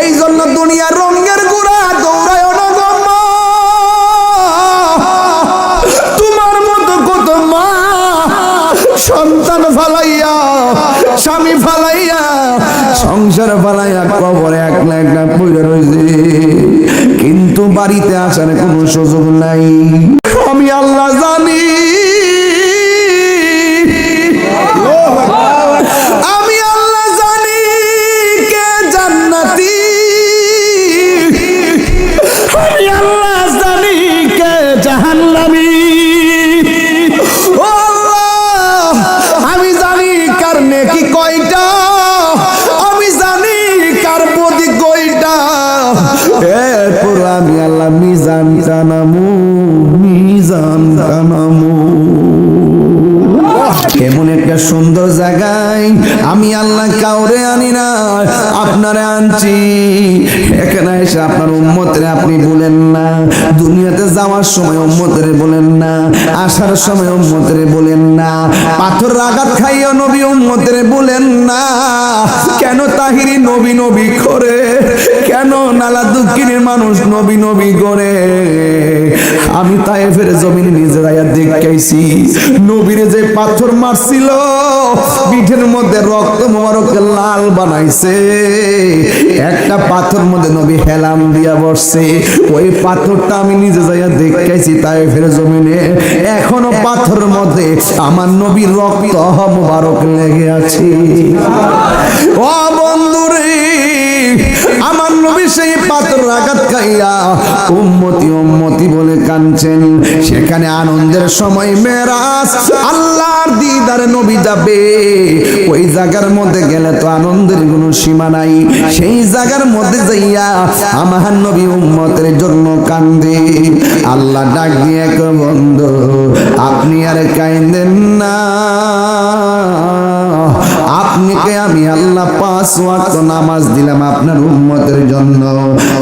এই জন্য দুনিয়ার রঙের গুড়া দৌড়ায় না গো মা। তোমার মতো কত মা সন্তান ফালাইয়া, স্বামী ফালাইয়া, সংসার ফালাইয়া কবরে একলা একলা পড়ে রয়েছে, কিন্তু বাড়িতে আসার কোনো সুযোগ নাই। আমি আল্লাহ জানি, আমি আল্লাহ জানি কে জান্নাতি, আমি আল্লাহ জানি কে জাহান্নামী। ও আল্লাহ, আমি জানি কার নেকি কয়টা, আমি জানি কার বদি কয়টা। এরপর আমি আল্লাহ মিজান টানামু, মিজান টানামু। এমন একটা সুন্দর জায়গায় আমি আল্লাহ কাউরে আনি না, আপনারে আনছি। এখানে এসে আপনার উম্মতরে আপনি বলেন না, দুনিয়াতে যাওয়ার সময় উম্মতরে বলেন না, আসার সময় উম্মতরে বলেন না, পাথর আঘাত খাইয়া নবী উম্মতরে বলেন না। কেন তাহিরি নবী নবী করে, কেন নালা দুঃখিনের মানুষ নবী নবী করে? আমি তায়েফের জমিনে নিজে যাইয়া দেখাইছি, নবীরে যে পাথর মারছিল পিঠের মধ্যে রক্ত মোবারকে লাল বানাইছে, একটা পাথর মধ্যে নবী হেলাম দিয়া বসছে। ওই পাথরটা আমি নিজে যাইয়া দেখাইছি তায়েফের জমিনে, এখনো পাথরের মধ্যে আমার নবীর রক্ত মোবারক লেগে আছে। ও বন্ধুরে, আমার নবী সেই পাথর আঘাত খাইয়া উম্মতি উম্মতি বলে কাঁদছেন। সেখানে আনন্দের সময় মেরাজ, আল্লাহর দিদারে নবী যাবে। ওই জায়গার মধ্যে গেলে তো আনন্দের কোনো সীমা নাই। সেই জায়গার মধ্যে যাইয়া আমার নবী উম্মতের জন্য কান্দে। আল্লাহ ডাক দিয়ে কয়, বন্ধু আপনি আর কাঁদেন না, আপনাকে আমি আল্লাহ 5 ওয়াক্ত নামাজ দিলাম আপনার উম্মতের জন্য।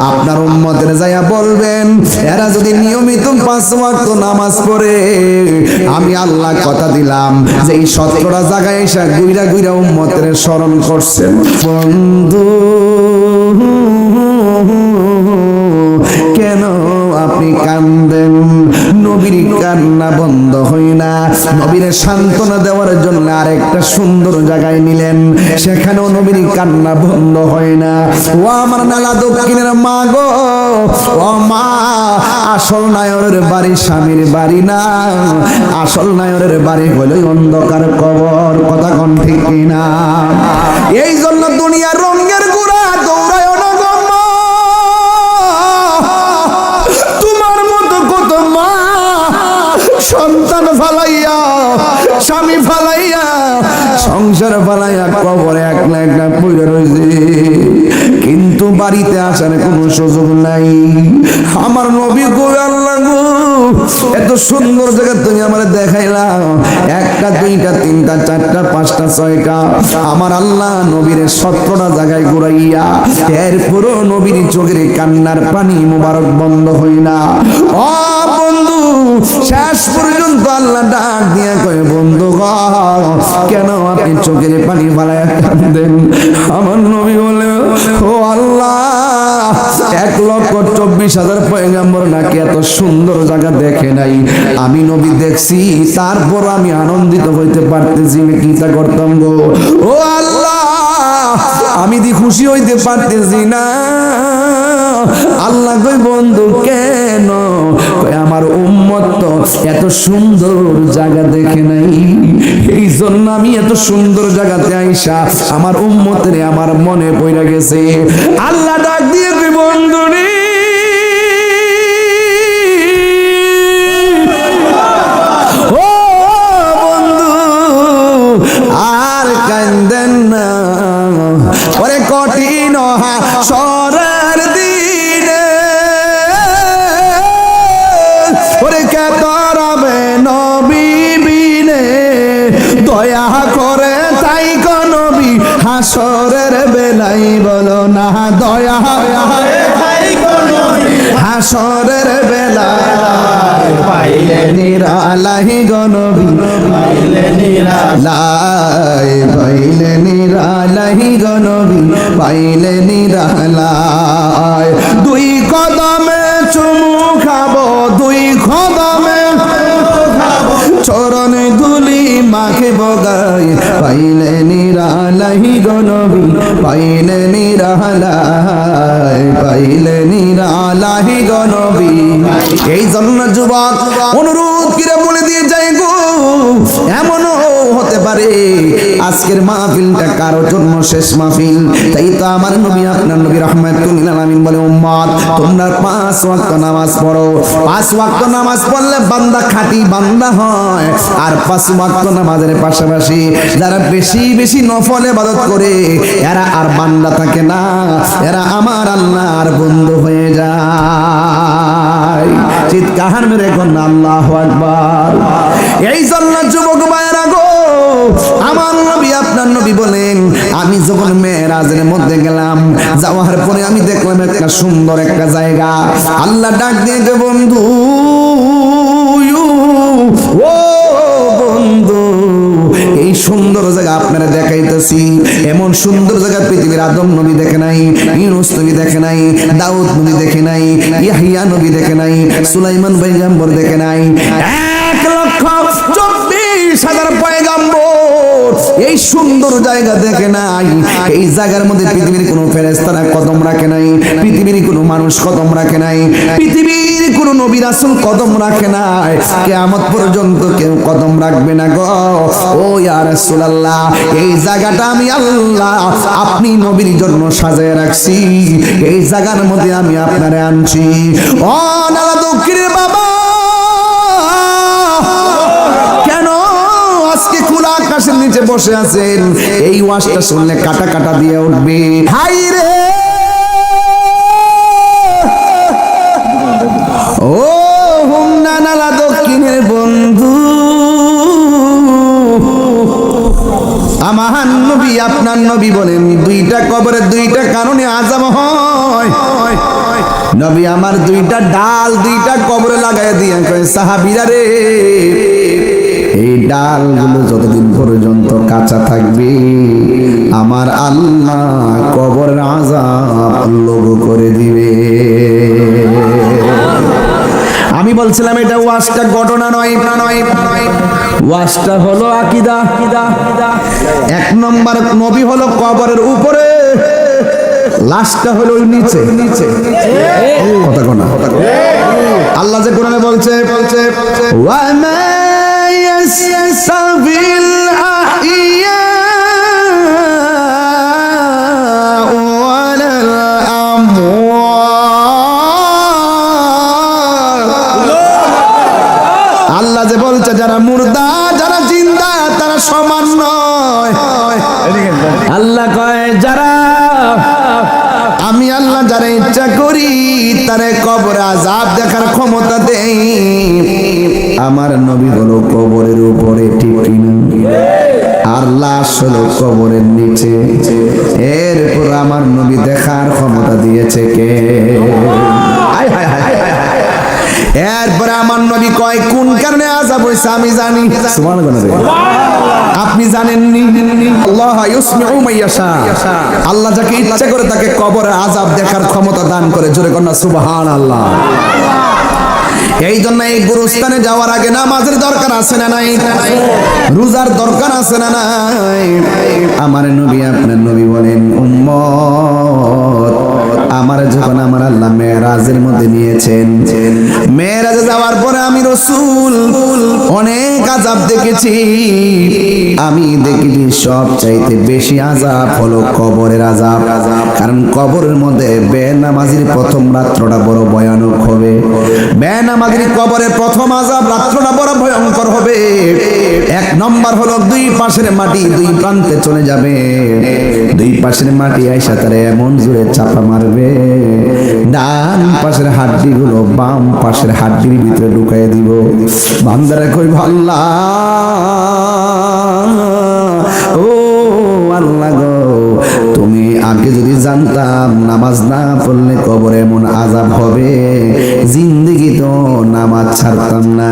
আপনার উম্মতের যাইয়া বলবেন, এরা যদি নিয়মিত 5 ওয়াক্ত নামাজ পড়ে, আমি আল্লাহ কথা দিলাম যে এই 17টা জায়গায় এসে গুইরা গুইরা উম্মতের স্মরণ করছেন। বন্ধু কেন আপনি কান্দেন? নবীর কান্না বন্ধ হয় না। নবীর সান্ত্বনা দেওয়ার জন্য আরেকটা সুন্দর জায়গায় নিলেন, সেখানেও নবীর কান্না বন্ধ হয় না। ও আমার নালা দক্ষিণের মা গো, ও মা, আসল নায়রের বাড়ি স্বামীর বাড়ি না, আসল নায়রের বাড়ি হলো অন্ধকার কবর। কথা কোন ঠিক কিনা? এই জন্য দুনিয়ার রঙের গুড়া দৌড়ায় না গো মা। তোমার মতো কত মা সন্তান ফালাইয়া, স্বামী ফালাইয়া, সংসার ফালাইয়া কবরে একলা একলা পড়ে রয়েছে, কিন্তু বাড়িতে আসার কোনো সুযোগ নাই। আমার নবী গো, আল্লাহ গো, এত সুন্দর জায়গা তুমি আমার দেখাইলা, 1টা 2টা 3টা 4টা 5টা 6টা, আমার আল্লাহ নবীর 17টা জায়গায় ঘুরাইয়া, এরপরও নবীর চোখের কান্নার পানি মোবারক বন্ধ হয় না। ও বন্ধু, শেষ পর্যন্ত আল্লাহ ডাক দিয়ে কয়, বন্ধু গো, কেন আপনি চোখের পানি ফালাইয়া কাঁদেন? আমার নবী বলে, ও আল্লাহ, 1,24,000 পয়গম্বর নাকি এত সুন্দর জায়গা দেখে নাই, আমি নবী দেখছি, তারপর আমি আনন্দিত হইতে পারতেছি না, কি তা করতাম গো? ও আল্লাহ, আমি দি খুশি হইতে পারতেছি না। আল্লাহ কই, বন্ধু কেন? আমার উম্মত তো এত সুন্দর জায়গা দেখে নাই, এই জন্য আমি এত সুন্দর জায়গাতে আইসা আমার উম্মতের আমার মনে পড়ে গেছে। আল্লাহ ডাক দিয়ে কই, বন্ধু রে, ও বন্ধু আর কান্দেন না, ওরে কঠিন হাসরের দিনে, ওরে কে তরাবে নবী বিনে, দয়া করে তাই গো নবী হাসরের বেলাই বলো না, দয়া করে তাই গো নবী হাসরের বেলায় পাইলে নিরালাই গো নবী পাইলে নিরালাই পাইলে নিরালাই গো নবী পাইলে নিরালাই দুই কদমে চুমু খাবো দুই কদমে চরণ ধুলি মাখে বগাই পাইলে নিরালাই গো নবী পাইলে নিরালাই পাইলে নিরালাই গো নবী। এই জন্য যুবক অনুরোধ করে বলে দিয়ে যাই গো, এমনও হতে পারে আজকের মাহফিলটা কারোর জন্য শেষ মাহফিল। তাই তো আমার নবী আপনার নবী রাহমাতুল লিল আলামিন বলে, উম্মত তোমরা 5 ওয়াক্ত নামাজ পড়ো। 5 ওয়াক্ত নামাজ পড়লে বান্দা খাঁটি বান্দা হয়। আর 5 ওয়াক্ত নামাজের পাশাপাশি যারা বেশি বেশি নফল ইবাদত করে এরা আর বান্দা থাকে না, এরা আমার আল্লাহর বন্ধু হয়ে যায়। চিৎকার মেরে কোন আল্লাহু আকবার। এই জন্য যুবক ভাইরা গো, আমার নবী আপনার নবী বলেন, আমি যখন মেরাজের মধ্যে গেলাম, যাওয়ার পরে আমি দেখলাম একটা সুন্দর একটা জায়গা। আল্লাহ ডাক দিয়ে যে বন্ধু, ও বন্ধু, এই সুন্দর জায়গা আপনারা দেখাইতেছি। এমন সুন্দর জায়গা পৃথিবীর আদম নবী দেখে নাই, ইউনূস নবী দেখে নাই, দাউদ নবী দেখে নাই, ইয়াহইয়া নবী দেখে নাই, সুলাইমান পয়গম্বর দেখে নাই। 1,24,000 পয়গম্বর এই সুন্দর জায়গা দেখে নাই। এই জায়গার মধ্যে পৃথিবীর কোনো ফেরেশতারা কদম রাখে নাই, পৃথিবীর কোনো মানুষ কদম রাখে নাই, পৃথিবীর কোনো নবী রাসূল কদম রাখে নাই, কিয়ামত পর্যন্ত কেউ কদম রাখবে না গো। ও ইয়া রাসূলুল্লাহ, এই জায়গাটা আমি আল্লাহ আপনি নবীর জন্য সাজায় রাখছি। এই জায়গার মধ্যে আমি আপনারে আনছি। ও নালা দক্ষিণের বাবা, আজকে খোলা আকাশের নিচে বসে আছেন? এই ওয়াজটা শুনলে কাটা কাটা দিয়ে উঠবে। হাই রে ও হুমনা নালা দক্ষিণের বন্ধু, আমার নবী আপনার নবী বলেন, দুইটা কবরের দুইটা কারণে আযাব হয়। নবী আমার দুইটা ডাল দুইটা কবরে লাগাই দিয়ে কয়, সাহাবীরা রে, এই ডালগুলো যতদিন পর্যন্ত কাঁচা থাকবে আমার আল্লাহ কবরের আযাব লঘু করে দিবে। আমি বলছিলাম এটা ওয়াজটা ঘটনা নয়, ওয়াজটা হলো আকীদা। 1 নম্বর নবী হলো কবরের উপরে, লাশটা হলো নিচে। কথা কোনা আল্লাহ যে কোরআনে বলছে, ওয়া মা ইয়াসতাবিল আহিয়া ওয়ালাল আমওয়াত। আল্লাহ যে বলছে যারা মুর্দা যারা জিন্দা তারা সমান নয়। আল্লাহ কয় যারা আমি আল্লাহ যারা ইচ্ছা করি তারে কবরে আযাব দেখার ক্ষমতা দেই। আমার নবী হলো কবরের উপরে, ঠিক কিনা? আর লাশ হলো কবরের নিচে। এরপর আমার নবী দেখার ক্ষমতা দিয়েছে কে? এরপরে আমার নবী কয় কোন কারণে আযাব হইছে আমি জানি। সুবহানাল্লাহ। আপনি জানেননি? আল্লাহ ইউসমিউ মাইয়াশা, আল্লাহ যাকে ইচ্ছা করে তাকে কবরের আযাব দেখার ক্ষমতা দান করে। জোরে কন্যা সুবহানাল্লাহ। এই জন্য এই গুরুস্থানে যাওয়ার আগে নামাজের দরকার আছে না নাই? রোজার দরকার আছে না নাই? আমার নবী আপনার নবী বলেন, উম্মত আমার যখন আমার আল্লাহ মেরাজের মধ্যে নিয়েছেন, মেরাজে যাওয়ার পরে আমি রাসূল অনেক আযাব দেখেছি। আমি দেখেছি সবচাইতে বেশি আযাব হলো কবরের আযাব। কারণ কবরের মধ্যে বেনামাজির প্রথম রাত্রটা বড় ভয়ানক হবে। বেনামাজির কবরের প্রথম আযাব রাত্রটা বড় ভয়ঙ্কর হবে। 1 নম্বর হলো দুই পাশের মাটি দুই প্রান্তে চলে যাবে। দুই পাশের মাটি আইসা তারে এমন জোরে চাপা মারবে, ডান পাশের হাড্ডিগুলো বাম পাশের হাড্ডির ভিতরে ঢুকাইয়া দিব। বান্দারা কই আল্লাহ, ও আল্লাহ গো, তুমি আগে যদি জানতাম নামাজ না পড়লে কবরে এমন আযাব হবে, জিন্দেগি তো নামাজ ছাড়তাম না।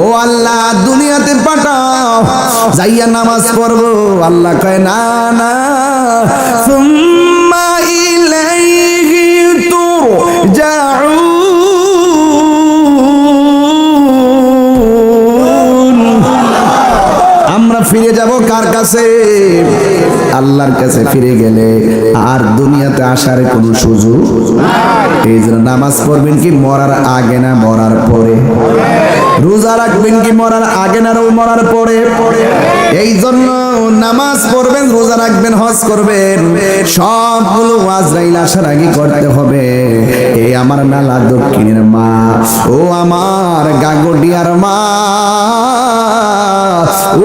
ও আল্লাহ, দুনিয়াতে পাঠাও, যাইয়া নামাজ পড়বো। আল্লাহ কয় না না, সুম্মা ইলাইহি তুরজাউন। আমরা ফিরে যাব কার কাছে? আল্লাহর কাছে ফিরে গেলে আর দুনিয়াতে আসার কোনো সুযোগ নাই। এই জন্য নামাজ পড়বেন কি মরার আগে না মরার পরে? রোজা রাখবেন কি মরার আগে না মরার পরে? এই জন্য নামাজ পড়বেন, রোজা রাখবেন, হজ করবেন, সবগুলো আজরাইল আসার আগে করতে হবে। এই আমার নালা দক্ষিণের মা, ও আমার গাগডিয়ার মা,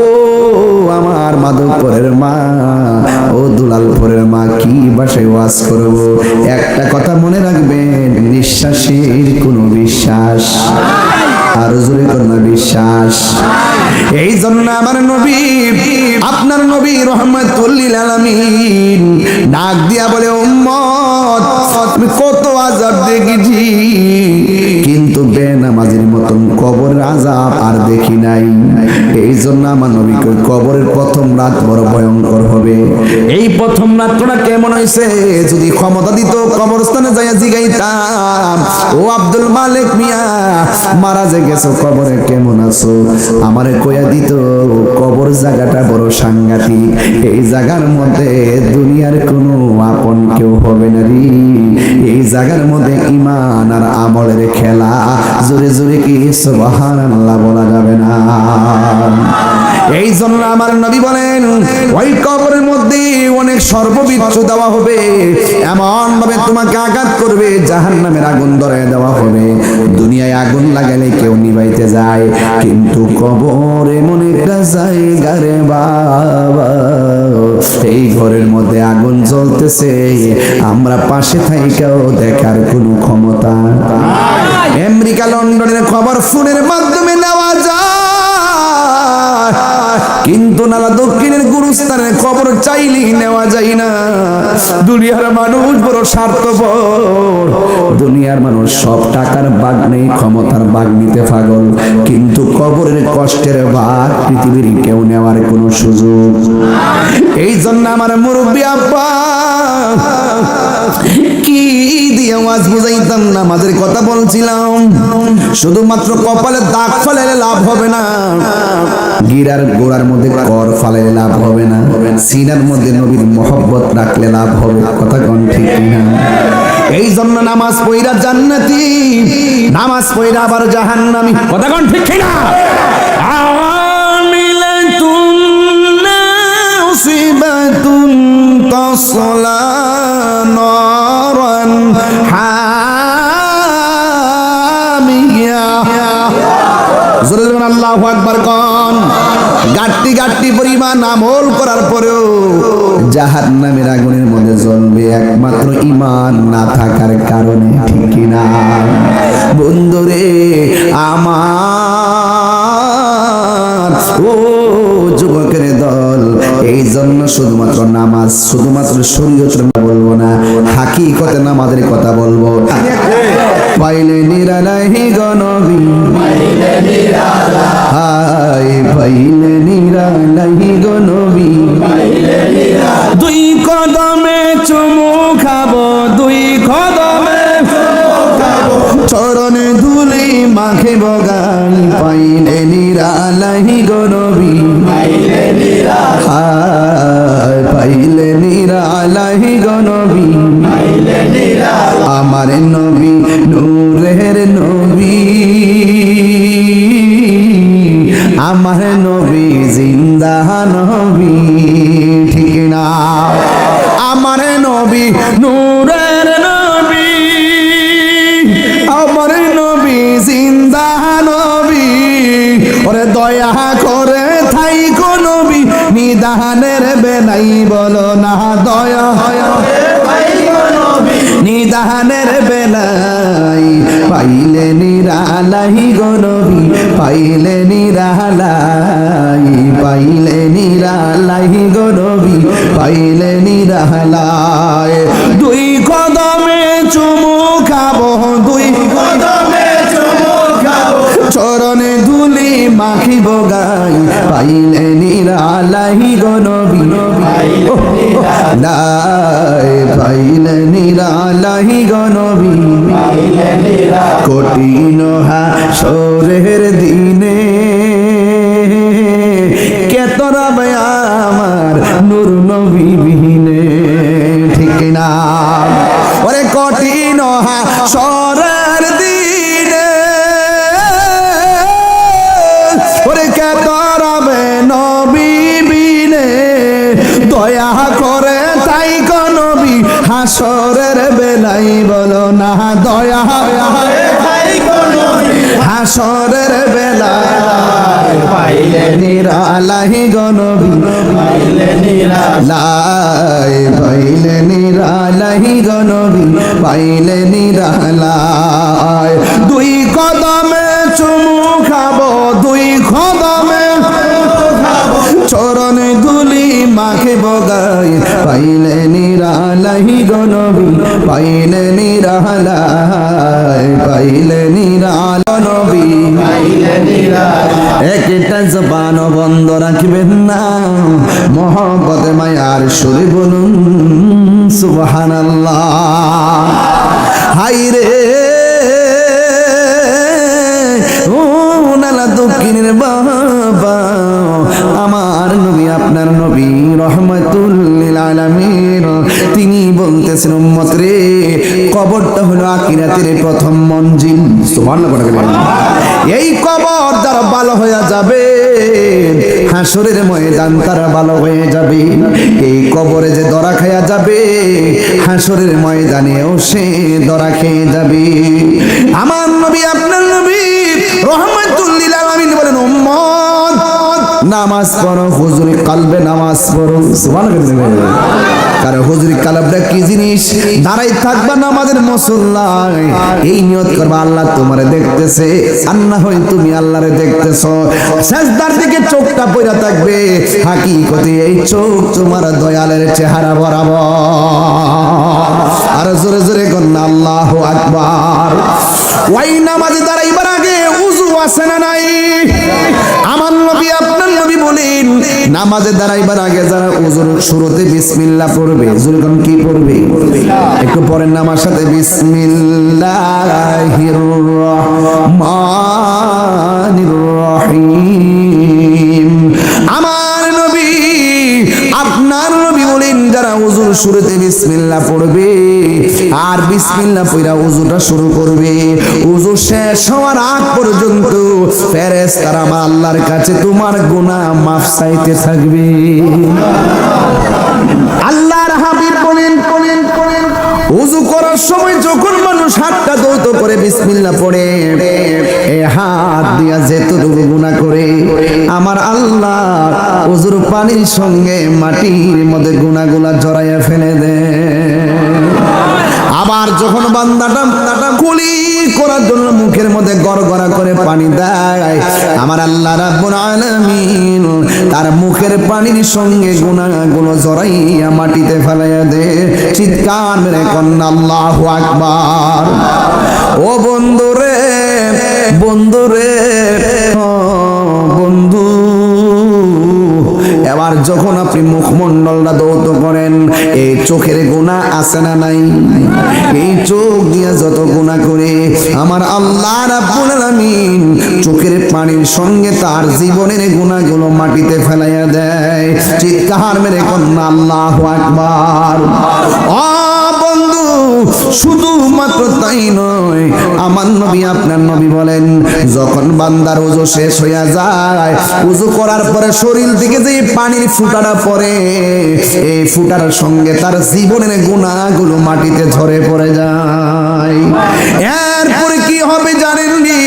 ও আমার মাধবপুরের মা, ও দুলালপুরের মা, কি ভাষায় ওয়াজ করব? একটা কথা মনে রাখবেন, নিঃশ্বাসের কোনো বিশ্বাস, আর জোরে করোনা বিশ্বাস। এই জন্য আমার নবী, আপনার নবী রহমাতুল লিল আলামিন ডাক দিয়া বলে, উম্মত আমি কত আযাব দেখেছি, কিন্তু বেনামাজির মতন কবরের আযাব আর দেখি নাই। এই জন্য আমার নবীকে কবরের প্রথম রাত বড় ভয়ঙ্কর হবে। এই প্রথম রাতটা কেমন হয়েছে? যদি ক্ষমতা দিত কবরস্থানে যাইয়া জিগাইতাম, ও আব্দুল মালিক মিয়া, মারা যে গেছো, কবরে কেমন আছো? আমারে কইয়া দিত কবর জায়গাটা বড় সাংঘাতিক, এই জায়গার মধ্যে দুনিয়ার কোনো আপন কেউ হবে না রে, এই জায়গার মধ্যে ঈমান আর আমলের খেলা। জোরে জোরে কি সুবহানাল্লাহ বলা যাবে না? এই জন্য আমার নবী বলেন, ওই কবরের মধ্যে অনেক সর্ববিচ্ছু দেওয়া হবে, এমন ভাবে তোমাকে আঘাত করবে, জাহান্নামের আগুন ধরায় দেওয়া হবে। দুনিয়ায় আগুন লাগালে কেউ নিভাইতে যায়, কিন্তু কবর এমন একটা জায়গা রে বাবা, এই ঘরের মধ্যে আগুন জ্বলতেছে, আমরা পাশে থাইকাও দেখার কোনো ক্ষমতা। আমেরিকা লন্ডনের খবর ফোনের মাধ্যমে নেওয়া যায়, কিন্তু নালা দক্ষিণের গুরুস্থানের খবর চাইলেই নেওয়া যায় না। দুনিয়ার মানুষ বড় স্বার্থপর, দুনিয়ার মানুষ সব টাকার ভাগ নেই, ক্ষমতার ভাগ নিতে পাগল, কিন্তু কবরের কষ্টের ভাগ পৃথিবীর কেউ নেওয়ার কোনো সুযোগ। এই জন্য আমার মুরব্বী আব্বা কি দিয়ে ওয়াজ বুঝাইতাম, নামাজের কথা বলছিলাম। শুধুমাত্র কপালে দাগ ফেলাইলে লাভ হবে না, গিরার গোড়ার মধ্যে কর ফালাইলে লাভ হবে না, সিনার মধ্যে নবীর মহব্বত রাখলে লাভ হবে। কথা কোন ঠিক না? এই জন্য নামাজ পড়া জান্নাতি, নামাজ পড়া আবার জাহান্নামী। কথা কোন ঠিক না? আমিলাতুন নাসিবাতুন তাসলা নারান হামিয়া। জোরে জোরে আল্লাহু আকবার কোন। গাট্টি গাট্টি পরিমাণ আমল করার পরেও জাহান্নামের আগুনের মধ্যে জ্বলবে, একমাত্র ঈমান না থাকার কারণে। ঠিক কি না বন্ধুরে আমার, ও যুবকের দল? এই জন্য শুধুমাত্র নামাজ, শুধুমাত্র শরীয়তের বলবো না, হাকিকতে নামাজের কথা বলবো। পাইলে নিরালাহি গনবী, হাই পাইলে নিরালাহি গনবী, দুই কদমে চুমু খাবো, দুই কদমে চরণে ধুলি মাখিব গাই, পাইলে নিরালাহি গনবী, হাই পাইলে নিরালাহি গনবী, আমার নবী নূরের নবী, আমার নবী জিন্দা নবী। ঠিক না? আমার নবী নূরের নবী, আমার নবী জিন্দা নবী। ওরে দয়া করে থাইকো নবী, নিদানের বেলাই বলো না, দয়া নিদানের বেলাই, পাইলে নিরালাই গো নবী, পাইলে নিরালাই। পাইলে নিরালাই গো নবী পাইলে নিরালায় দুই কদমে চুমু খাবো দুই কদমে চুমু খাবো চরণে ধুলি মাখিব গাই পাইলে নিরালাই গো নবী পাইলে নিরালাই গো নবী কঠিন হাসরের দিনে কে তোরা আমার নূর নবী বিহীনে ঠিক না ওরে কঠিন হাসরের দিনে ওরে কে তোরা নবী বিনে দয়া করে তাই গো নবী হাসরের বেলাই বলো না দয়া হাসরের বেলায় পাইলে নিরালাই গো নবী পাইলে নিরালাই পাইলে নিরালাই গো নবী পাইলে নিরালাই দুই কদমে চুমু খাবো দুই কদমে চরণে ধুলি মাখে বগাই পাইলে নিরালাই গো নবী পাইলে নিরালাই পাইলে নিরাল নবী পাইলে নিরালাই একটা জবান বন্ধ রাখবেন না মহব্বতে মায়ার সুরে বলুন সুবহানাল্লাহ হায়রে ও নালা দক্ষিণের বাবা আমার নবী আপনার নবী রহমাতুল লিল আলামিন তিনি বলতেছেন উম্মত রে কবরটা হলো আখিরাতের প্রথম মঞ্জিল সুবহানাল্লাহ এই কবর যারা ভালো হয়ে যাবে হাসরের ময়দান তারা ভালো হয়ে যাবে এই কবরে যে দরা খায়া যাবে হাসরের ময়দানেও সে দরা খেয়ে যাবে আমার নবী আপনার নবী রহমাতুল লিল আলামিন বলেন উম্মত নামাজ পড়ো হুজুরি কালবে নামাজ পড়ো সুবহানাল্লাহ কারণ হুজুরি কালবটা কি জিনিস দাঁড়াই থাকবা নামাজের মুসল্লায় এই নিয়ত করবা আল্লাহ তোমারে দেখতেছে আর না হয় তুমি আল্লাহরে দেখতেছো সিজদার দিকে চোখটা পড়া থাকবে হাকিকতে এই চোখ তোমার দয়ালের চেহারা বরাবর আর জোরে জোরে কন্না আল্লাহু আকবার ওই নামাজে দাঁড়াইবার আগে উযু আছে না নাই আমার নবী আপনার নবী বলেন নামাজে দাঁড়াইবার আগে যারা উযুর শুরুতে বিসমিল্লাহ পড়বে যখন কি পড়বে একটু পরের নামার সাথে বিসমিল্লাহির রহমানির রহিম আমার নবী আপনার নবী বলেন যারা উযুর শুরুতে বিসমিল্লাহ পড়বে আর বিসমিল্লাহ পড়া উযুটা শুরু করবে উযু শেষ হওয়ার আগ পর্যন্ত ফেরেশতারা আমার আল্লাহর কাছে তোমার গুনাহ মাফ চাইতে থাকবে আল্লাহর হাবিব বলেন উযু করার সময় যখন মানুষ হাতটা ধৌত করে বিসমিল্লাহ পড়ে এই হাত দিয়া যেতটুকু গুনাহ করে আমার আল্লাহ উযুর পানির সঙ্গে মাটির মধ্যে গুনাহগুলা জড়াইয়া ফেলে দেয় আবার যখন বান্দাটা কুলি করার জন্য মুখের মধ্যে গড়গড়া করে পানি দেয় আমার আল্লাহ রাব্বুল আলামিন তার মুখের পানির সঙ্গে গুনাহগুলো জড়াইয়া মাটিতে ফেলাইয়া দেয় চিৎকার মেরে কন্না আল্লাহু আকবার ও বন্ধুরে বন্ধুরে বন্ধু এবার যখন আপনি মুখমণ্ডলটা ধৌত করেন এই চোখের গুনাহ আছে না নাই এই চোখ দিয়ে যত গুনাহ করে আমার আল্লাহ রাব্বুল আলামিন চোখের পানির সঙ্গে তার জীবনের গুনাহগুলো মাটিতে ফেলাইয়া দেয় চিৎকার মেরে কন্না আল্লাহু আকবার ও বন্ধু শুধুমাত্র তাই নয় আমার নবী আপনার নবী বলেন যখন বান্দার ওযু শেষ হয়ে যায় ওযু করার পরে শরীর থেকে যে পানির ফুটাটা পড়ে এই ফুটার সঙ্গে তার জীবনের গুনাহগুলো মাটিতে ঝরে পড়ে যায় এরপরে কি হবে জানেননি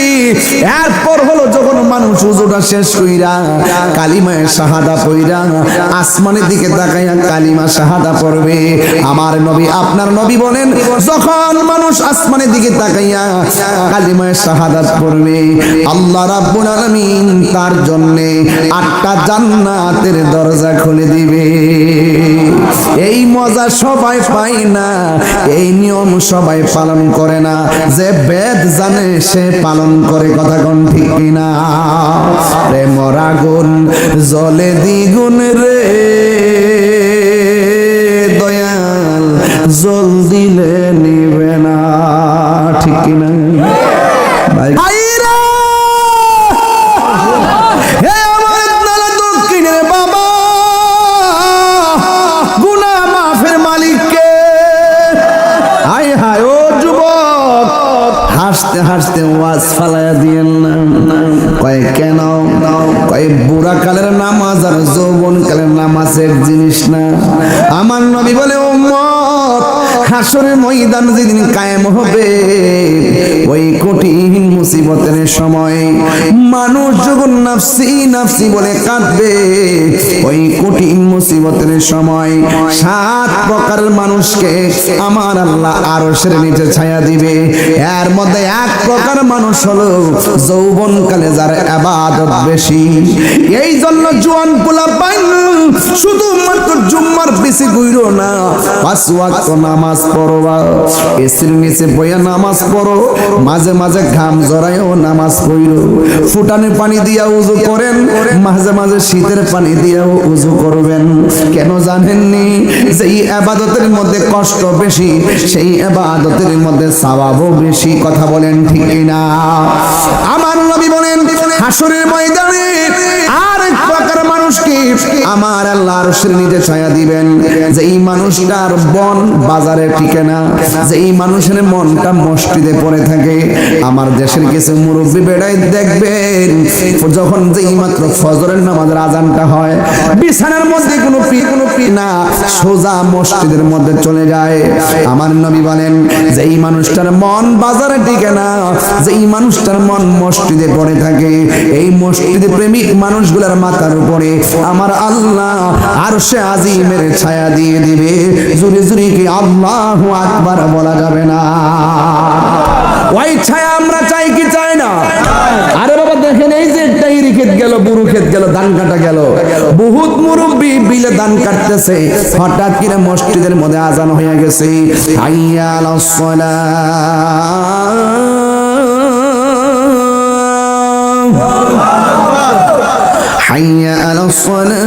এরপর হলো যখন মানুষ ওযুটা শেষ কইরা কালিমায়ে শাহাদা পড়া আসমানের দিকে তাকাইয়া কালিমা শাহাদা পড়বে, আমার নবী আপনার নবী বলেন যখন মানুষ আসমানের দিকে তাকাইয়া কালিমায়ে শাহাদাত পড়বে আল্লাহ রাব্বুল আলামিন তার জন্য 8টা জান্নাতের দরজা খুলে দিবে। এই মজা সবাই পায় না, এই নিয়ম সবাই পালন করে না, যে বেদ জানে সে পালন করে, কথা কোন ঠিক কিনা? প্রেমর আগুন জ্বলে দ্বিগুণ রে দয়াল, জল দিলে নিবে না, ঠিক কিনা ভাই? হাসতে হাসতে ওয়াজ ফালায়া দিয়েন না। কয় কেন? কয় বুড়া কালের নামাজ আর যৌবন কালের নামাজ এক জিনিস না। আমার নবী বলে উম্মত হাসরের ময়দান যেদিন কায়েম হবে ওই কঠিন মুসিবতের সময় মানুষ যখন নাফসি নাফসি বলে কাঁদবে, ওই কঠিন মুসিবতের সময় 7 প্রকারের মানুষকে আমার আল্লাহ আরশের নিচে ছায়া দিবে। এর মধ্যে 1 প্রকার মানুষ হলো যৌবনকালে যার ইবাদত বেশি। এই জন্য জোয়ান পোলাপান শুধুমাত্র জুম্মার বেশি কইরো না, 5 ওয়াক্ত নামাজ পড়বা, এসির নিচে বইয়া নামাজ পড়ো, মাঝে মাঝে ঘাম জড়ায়ও নামাজ পড়ো, ফুটানে পানি দিয়া ওযু করেন, মাঝে মাঝে শীতের পানি দিয়াও ওযু করবেন। কেন জানেননি? যে ইবাদতের মধ্যে কষ্ট বেশি, সেই ইবাদতের মধ্যে সওয়াবও বেশি, কথা বলেন ঠিক কিনা? আমার নবী বলেন হাসরের ময়দানে আরেক প্রকার মানুষকে আমার আল্লাহ আরশের নিচে ছায়া দিবেন, যেই মানুষটার বন বাজারে টিকে না, যেই মানুষের মনটা মসজিদে পড়ে থাকে। আমার দেশের কিছু মুরব্বী বেড়াই দেখবেন যখন যেই মাত্র ফজরের নামাজের আজানটা হয় বিছানার মধ্যে কোনো পি না, সোজা মসজিদের মধ্যে চলে যায়। আমার নবী বলেন যেই মানুষটার মন বাজারে টিকে না, যেই মানুষটার মন মসজিদে পড়ে থাকে, এই মসজিদে প্রেমিক মানুষগুলোর মাথার উপরে আমার আল্লাহ আরশে আজিমের ছায়া দিয়ে দিবে। জুরি জুরি কি আল্লাহু আকবার বলা যাবে না? ওই ছায়া আমরা চাই কি চাই না? আরে বাবা দেখেন এই যে টাইরি ক্ষেত গেল, বুরু ক্ষেত গেল, ধান কাটা গেল, বহুত মুরব্বি বিলে ধান কাটতেছে, হঠাৎ করে মসজিদের মধ্যে আজান হয়ে গেছে, হাইয়া আলাস সালাহ, হাইয়া আলাস সালাহ।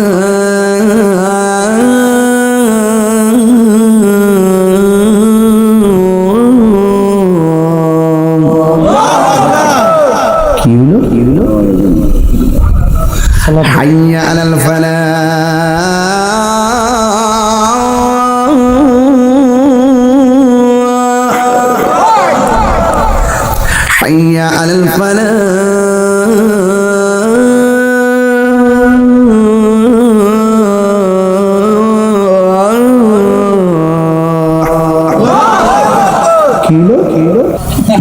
হাইয়া আলাল ফালাহ, হাইয়া আলাল ফালাহ।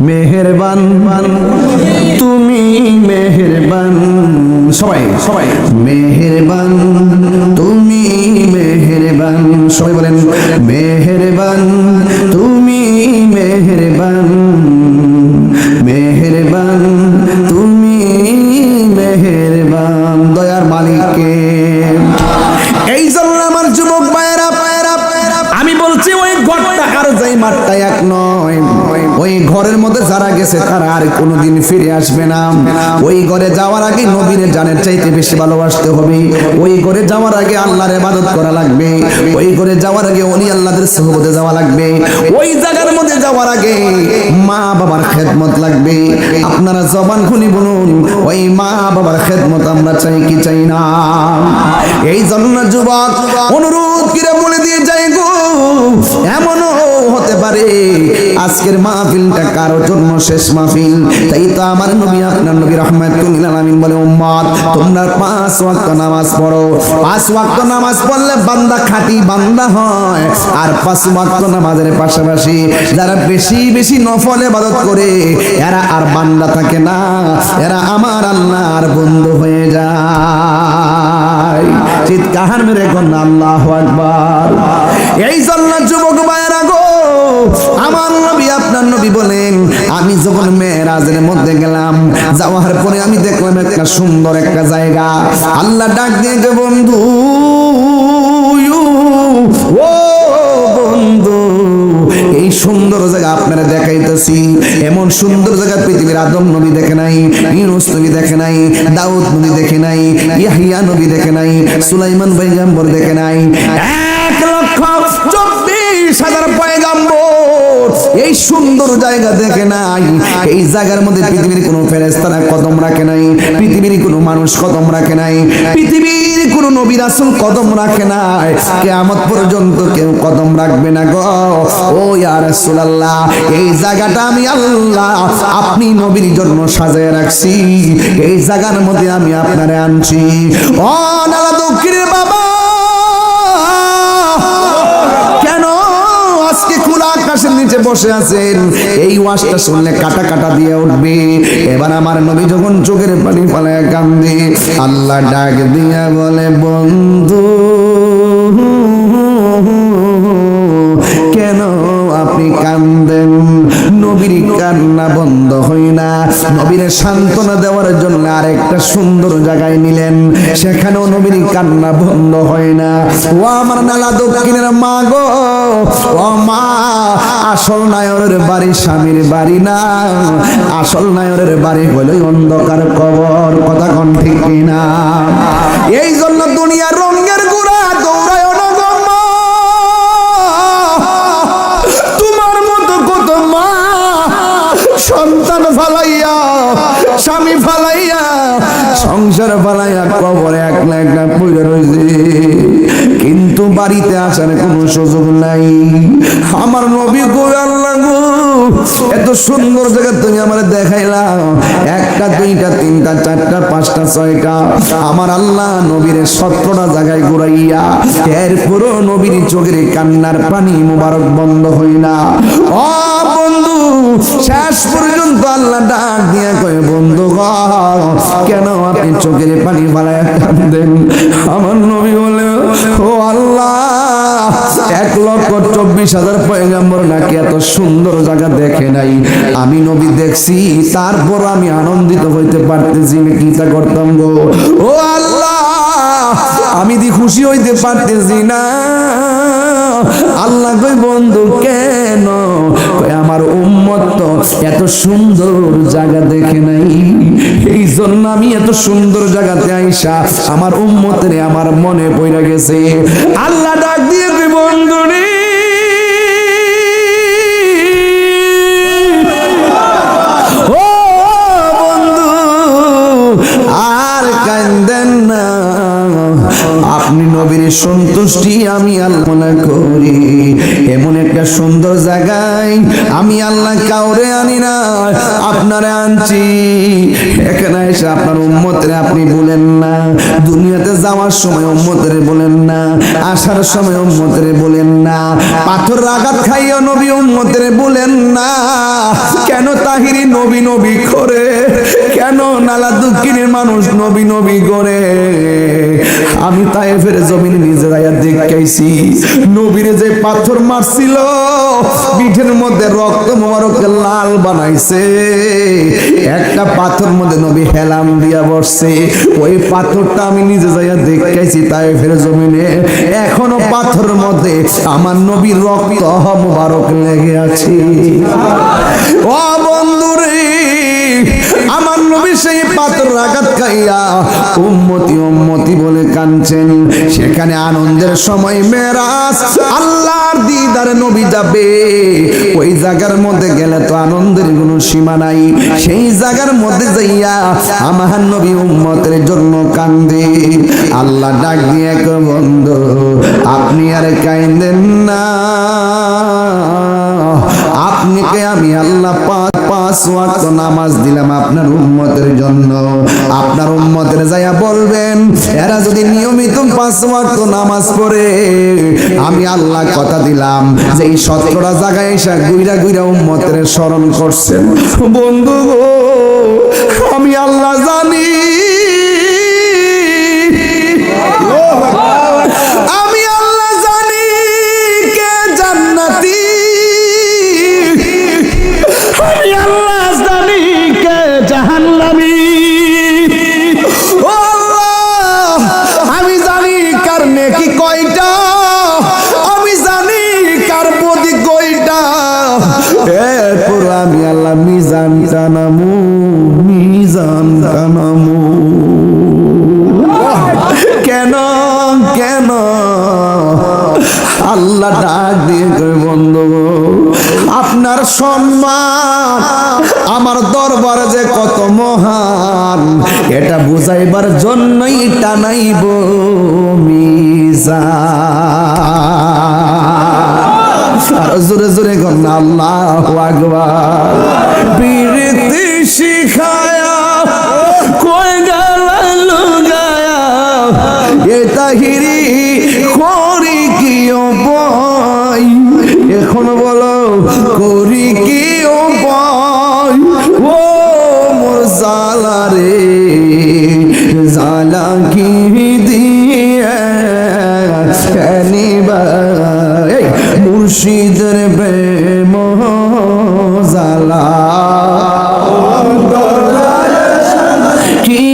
মেহেরবান তুমি মেহেরবান, সবাই সবাই মেহেরবান তুমি মেহেরবান, সবাই বলেন মেহেরবান তুমি মেহেরবান, মেহেরবান তুমি মেহেরবান দয়ার মালিককে। এই জন্য আমার যুবক ভাইয়েরা আমি বলছি ওই ঘরটা আর যাই মাঠটা এক নয়, ওই ঘরের মধ্যে যারা গেছে তারা আর কোনোদিন ফিরে আসবে না। ওই ঘরে যাওয়ার আগে নবীর জানের চাইতে বেশি ভালোবাসতে হবে, ওই ঘরে যাওয়ার আগে আল্লাহর ইবাদত করা লাগবে, ওই ঘরে যাওয়ার আগে ওলি আল্লাহদের সুহবতে যাওয়া লাগবে, ওই জায়গার মধ্যে যাওয়ার আগে মা বাবার খেদমত লাগবে। আপনারা জবান খুলে বলুন ওই মা বাবার খেদমত আমরা চাই কি চাই না? এই জন্য যুবক অনুরোধ করে বলে দিয়ে যাই গো, এমনও হতে পারে পারে আজকের মাহফিলটা কারোর জন্য শেষ মাহফিল। তাই তো আমার নবী আপনার নবী রাহমাতুল লিল আলামিন বলে, উম্মত তোমরা 5 ওয়াক্ত নামাজ পড়ো। 5 ওয়াক্ত নামাজ পড়লে বান্দা খাঁটি বান্দা হয়। আর 5 ওয়াক্ত নামাজের পাশাপাশি যারা বেশি বেশি নফল ইবাদত করে এরা আর বান্দা থাকে না, এরা আমার আল্লাহর বন্ধু হয়ে যায়। চিৎকার মেরে কোন আল্লাহু আকবার। এই জন্য যুবক ভাইরা গো, আমার নবী আপনার নবী বলেন, আমি যখন মেরাজের মধ্যে গেলাম, যাওয়ার পরে আমি দেখলাম একটা সুন্দর একটা জায়গা। আল্লাহ ডাক দিয়ে যে বন্ধু, ও বন্ধু, এই সুন্দর জায়গা আপনারা দেখাইতেছি। এমন সুন্দর জায়গা পৃথিবীর আদম নবী দেখে নাই, ইউনূস নবী দেখে নাই, দাউদ নবী দেখে নাই, ইয়াহইয়া নবী দেখে নাই, সুলাইমান পয়গম্বর দেখে নাই। 1,24,000 পয়গম্বর এই সুন্দর জায়গা দেখে নাই। এই জায়গার মধ্যে পৃথিবীর কোনো ফেরেশতারা কদম রাখে নাই, পৃথিবীর কোনো মানুষ কদম রাখে নাই, পৃথিবীর কোনো নবী রাসূল কদম রাখে নাই, কিয়ামত পর্যন্ত কেউ কদম রাখবে না গো। ও ইয়া রাসূলুল্লাহ, এই জায়গাটা আমি আল্লাহ আপনি নবীর জন্য সাজায় রাখছি। এই জায়গার মধ্যে আমি আপনারে আনছি। ও নালা দক্ষিণের বাবা, আজকে খোলা আকাশের নিচে বসে আছেন? এই ওয়াজটা শুনলে কাটা কাটা দিয়ে উঠবে। এবার আমার নবী যখন চোখের পানি ফেলায় কান্দে, আল্লাহ ডাক দিয়া বলে, বন্ধু কেন আপনি কান্দেন? নবীর কান্না বন্ধ হয় না। নবীর সান্ত্বনা দেওয়ার জন্য আরেকটা সুন্দর জায়গায় নিলেন, সেখানেও নবীর কান্না বন্ধ হয় না। ও আমার নালা দক্ষিণের মা গো, ও মা, আসল নায়রের বাড়ি স্বামীর বাড়ি না, আসল নায়রের বাড়ি হলো অন্ধকার কবর। কথা কোন ঠিক কিনা? এই জন্য দুনিয়ার রঙের গুড়া দৌড়ায় সন্তান ফালাইয়া, স্বামী ফালাইয়া, সংসার ফালাইয়া কবরে একলা একলা পড়ে রয়েছে, কিন্তু বাড়িতে আসার কোনো সুযোগ নাই। আমার নবী গো, আল্লাহ গো, এত সুন্দর জায়গা তুমি আমার দেখাইলা, 1টা 2টা 3টা 4টা 5টা 6টা, আমার আল্লাহ নবীর 17টা জায়গায় ঘুরাইয়া, এরপরও নবীর চোখের কান্নার পানি মুবারক বন্ধ হই না। ও বন্ধু, শেষ পর্যন্ত আল্লাহ ডাক দিয়ে কয়, বন্ধু গো, কেন আপনি চোখের পানি ফেলায় কাঁদেন? আমার নবী বলে, ও আল্লাহ, 1,24,000 পয়গম্বর নাকি এত সুন্দর জায়গা দেখে নাই। আমি নবী দেখছি, তারপর আমি আনন্দিত হইতে পারতেছি না। কি তা করতাম গো? ও আল্লাহ, আমি দি খুশি হইতে পারতেছি না। আল্লাহ কই, বন্ধু কেন? আমার উম্মত তো এত সুন্দর জায়গা দেখে নাই, এই জন্য আমি এত সুন্দর জায়গাতে আইসা আমার উম্মতের আমার মনে পড়ে গেছে। আল্লাহ ডাক দিয়ে কই, বন্ধু রে, ও বন্ধু, আর কান্দেন না। আপনি নবীর সন্তুষ্টি আমি আল্লাহ মনে করি। এমন একটা সুন্দর জায়গায় আমি আল্লাহ কাউরে আনি না, আপনারে আনছি। এখানে এসে আপনার উম্মতের আপনি বলেন না, দুনিয়াতে যাওয়ার সময় উম্মতের বলেন না, আসার সময় উম্মতের বলেন না, পাথর আঘাত খাইয়া নবী উম্মতের বলেন না। কেন তাহিরি নবী নবী করে? কেন নালা দক্ষিণের মানুষ নবী নবী করে? আমি তায়েফের জমিনে নিজে যাইয়া দেখাইছি, নবীরে যে পাথর মারছিল, পিঠের মধ্যে রক্ত মোবারককে লাল বানাইছে। একটা পাথর মধ্যে নবী হেলাম দিয়া বসছে, ওই পাথরটা আমি নিজে যাইয়া দেখাইছি তায়েফের জমিনে। এখনো পাথরের মধ্যে আমার নবীর রক্ত মোবারক লেগে আছে। ও বন্ধুরে, আমার নবী সেই পাথর আঘাত খাইয়া উম্মতি উম্মতি বলে কাঁদছেন। সেখানে আনন্দের সময় মেরাজ, আল্লাহর দিদারে নবী যাবে। ওই জায়গার মধ্যে গেলে তো আনন্দের কোনো সীমা নাই। সেই জায়গার মধ্যে যাইয়া আমার নবী উম্মতের জন্য কান্দে। আল্লাহ ডাক দিয়ে কয়, বন্ধু আপনি আর কাঁদেন না, আপনাকে আমি আল্লাহ পাঁচ ওয়াক্ত নামাজ দিলাম আপনার উম্মতের জন্য। আপনার উম্মতের যাইয়া বলবেন এরা যদি নিয়মিত 5 ওয়াক্ত নামাজ পড়ে, আমি আল্লাহ কথা দিলাম যে এই 17টা জায়গায় এসে গুইরা গুইরা উম্মতের স্মরণ করছেন। বন্ধু গো, আমি আল্লাহ জানি, আমি আল্লাহ জানি কে জান্নাতি, আমি আল্লাহ জানি কে জাহান্নামী। ও আল্লাহ, আমি জানি কার নেকি কয়টা, আমি জানি কার প্রতি কয়টা। এরপর আমি আল্লাহ মিজান টানামু, মিজান টানামু। কেন কেন আল্লাহ ডাক দিয়ে কই, বন্ধু আপনার সম্মান আমার দরবারে যে কত মহান, এটা বুঝাইবার জন্যই টানাইব মিজান। আর জোরে জোরে কর না আল্লাহু আকবার। বীরতি শিখায়া কই গেল লুগায়া, এ তাহিরি করি কি উপায়, এখন বলো করি কি উপায়। ও মোর জালা রে, জালা কি দিয়ে নিবা, মুর্শিদের প্রেম জালা কি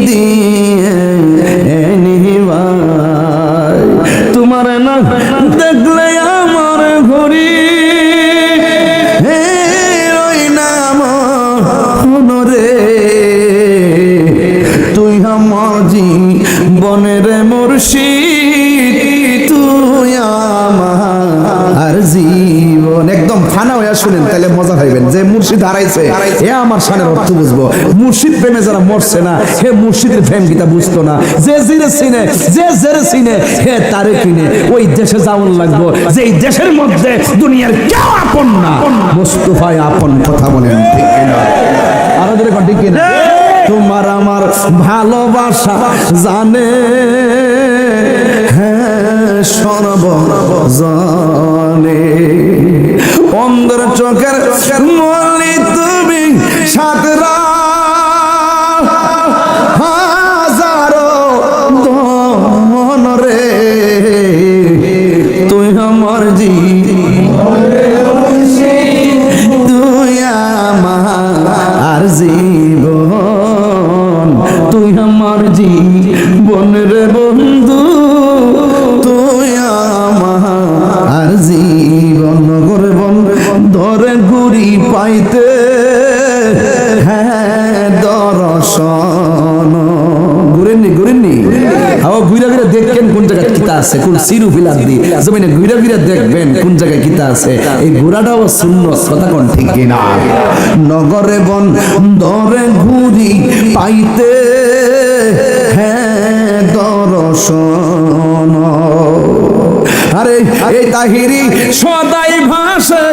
দিয়ে নিবা। তোমার না দেখলে আমার ঘড়ি ওই নাম রে, তুই আমার জীবনের মুর্শিদ, তুই আমার জীবন। একদম ফানা হইয়া শুনেন, তাহলে মজা পাইবেন যে মুর্শিদ হারাইছে এ আমার শানের অর্থ বুঝবো। মুর্শিদ প্রেমে যারা মরছে না, হে মুর্শিদের প্রেম গীতা বুঝতো না। যে জিরে চিনে, যে জেরে চিনে, হে তারে কিনে। ওই দেশে যাওয়ান লাগবো যে এই দেশের মধ্যে দুনিয়ার কেউ আপন না, মুস্তাফাই আপন। কথা বলেন ঠিক কিনা? আরো ধরে ঠিক কিনা? তোমার আমার ভালোবাসা জানে সর্বজনে, অন্ধের চোখের মলি তুমি, সাতরা হাজারো দমন রে, তুই আমার তুই আমার জীবন, তুই আমার জীবন রে বন্ধু, তুই আমার জীবন করে ধরে ঘুরি পাইতে হ্যাঁ দর্শন। ঘুরেননি ঘুরেননি ঘুরে ঘুরে দেখবেন কোন জায়গায় কিতা আছে, কোন সিরু ফিলার দি জমিনে ঘুরে ঘুরে দেখবেন কোন জায়গায় কিতা আছে। এই ঘোরাটাও সুন্নত, কথা কোন ঠিক কিনা? নগরে বন ধরে ঘুরি পাইতে হ্যাঁ দর্শন। আরে এই তাহিরি সদাই ভাসে